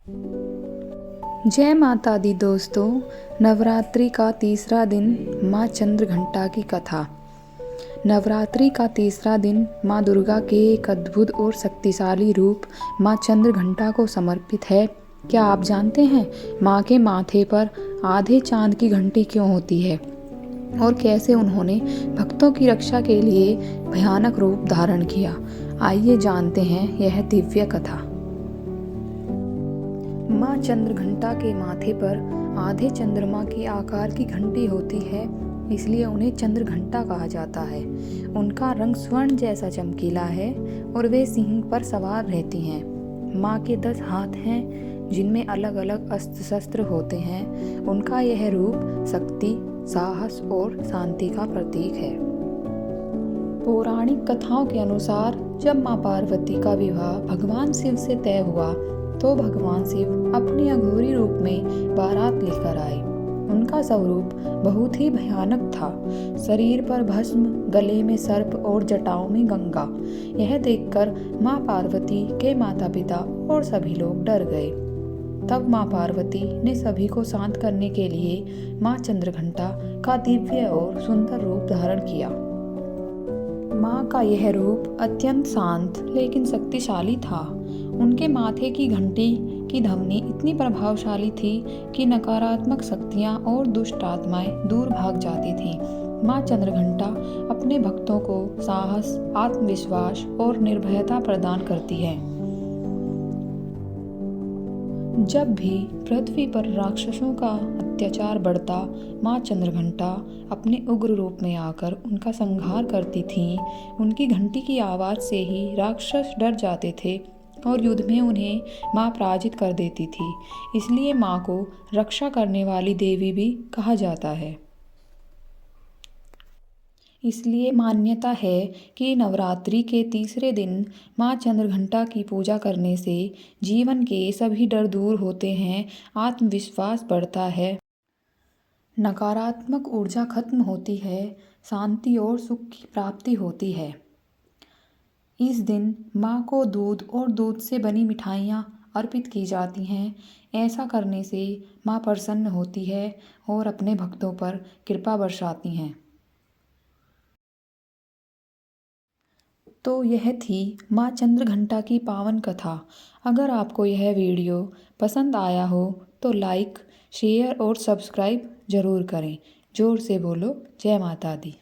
जय माता दी दोस्तों। नवरात्रि का तीसरा दिन माँ चंद्रघंटा की कथा। नवरात्रि का तीसरा दिन माँ दुर्गा के एक अद्भुत और शक्तिशाली रूप माँ चंद्रघंटा को समर्पित है। क्या आप जानते हैं माँ के माथे पर आधे चांद की घंटी क्यों होती है और कैसे उन्होंने भक्तों की रक्षा के लिए भयानक रूप धारण किया? आइए जानते हैं यह दिव्य कथा। माँ चंद्रघंटा के माथे पर आधे चंद्रमा के आकार की घंटी होती है, इसलिए उन्हें चंद्रघंटा कहा जाता है। उनका रंग स्वर्ण जैसा चमकीला है और वे सिंह पर सवार रहती हैं। माँ के 10 हाथ हैं जिनमें अलग अलग अस्त्र शस्त्र होते हैं। उनका यह रूप शक्ति, साहस और शांति का प्रतीक है। पौराणिक कथाओं के अनुसार जब माँ पार्वती का विवाह भगवान शिव से तय हुआ तो भगवान शिव अपने अघोरी रूप में बारात लेकर आए। उनका स्वरूप बहुत ही भयानक था। शरीर पर भस्म, गले में सर्प और जटाओं में गंगा। यह देखकर माँ पार्वती के माता पिता और सभी लोग डर गए। तब माँ पार्वती ने सभी को शांत करने के लिए माँ चंद्रघंटा का दिव्य और सुंदर रूप धारण किया। माँ का यह रूप अत्यंत शांत लेकिन शक्तिशाली था। उनके माथे की घंटी की ध्वनि इतनी प्रभावशाली थी कि नकारात्मक शक्तियाँ और दुष्ट आत्माएं दूर भाग जाती थीं। माँ चंद्रघंटा अपने भक्तों को साहस, आत्मविश्वास और निर्भयता प्रदान करती है। जब भी पृथ्वी पर राक्षसों का अत्याचार बढ़ता, माँ चंद्रघंटा अपने उग्र रूप में आकर उनका संहार करती थीं। उनकी घंटी की आवाज़ से ही राक्षस डर जाते थे और युद्ध में उन्हें माँ पराजित कर देती थी। इसलिए माँ को रक्षा करने वाली देवी भी कहा जाता है। इसलिए मान्यता है कि नवरात्रि के तीसरे दिन माँ चंद्रघंटा की पूजा करने से जीवन के सभी डर दूर होते हैं, आत्मविश्वास बढ़ता है, नकारात्मक ऊर्जा खत्म होती है, शांति और सुख की प्राप्ति होती है। इस दिन माँ को दूध और दूध से बनी मिठाइयाँ अर्पित की जाती हैं। ऐसा करने से माँ प्रसन्न होती है और अपने भक्तों पर कृपा बरसाती हैं। तो यह थी माँ चंद्रघंटा की पावन कथा। अगर आपको यह वीडियो पसंद आया हो तो लाइक, शेयर और सब्सक्राइब ज़रूर करें। जोर से बोलो जय माता दी।